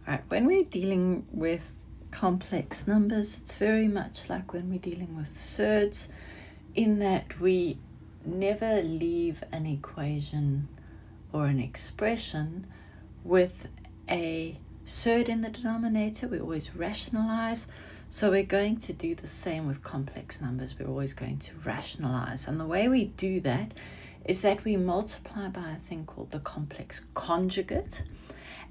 Right, when we're dealing with complex numbers, it's very much like when we're dealing with surds, in that we never leave an equation or an expression with a surd in the denominator. We always rationalize. So we're going to do the same with complex numbers. We're always going to rationalize. And the way we do that is that we multiply by a thing called the complex conjugate.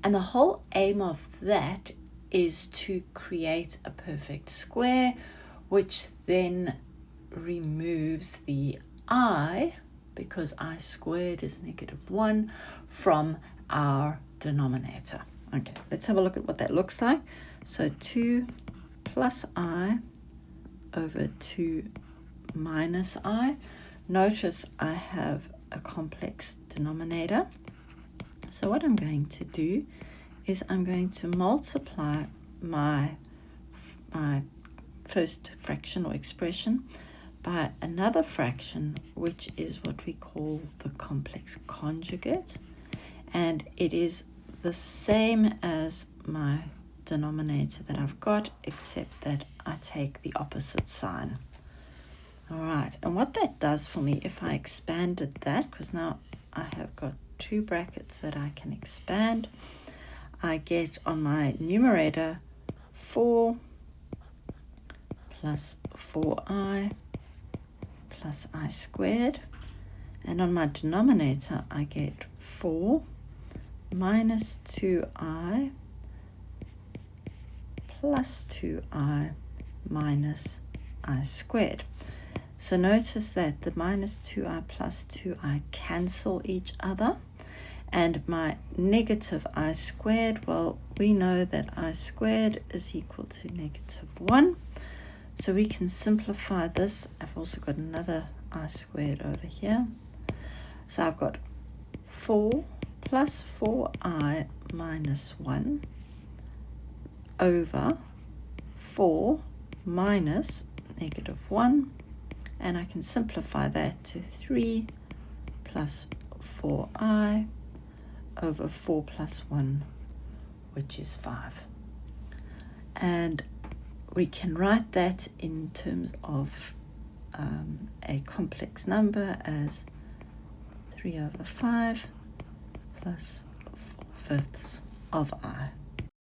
And the whole aim of that is to create a perfect square, which then removes the I, because I squared is -1, from our denominator. Okay, let's have a look at what that looks like. So 2 plus I over 2 minus I. Notice I have a complex denominator. So what I'm going to do is I'm going to multiply my first fraction or expression by another fraction, which is what we call the complex conjugate. And it is the same as my denominator that I've got, except that I take the opposite sign. All right, and what that does for me, if I expanded that, because now I have got two brackets that I can expand, I get on my numerator 4 plus 4i plus I squared, and on my denominator I get 4 minus 2i plus 2i minus I squared. So notice that the minus 2i plus 2i cancel each other, and my negative I squared, well, we know that I squared is equal to -1. So we can simplify this. I've also got another I squared over here. So I've got 4 plus 4i minus 1 over 4 minus -1. And I can simplify that to 3 plus 4i over 4 plus 1, which is 5. And we can write that in terms of a complex number as 3/5 plus 4/5 of I.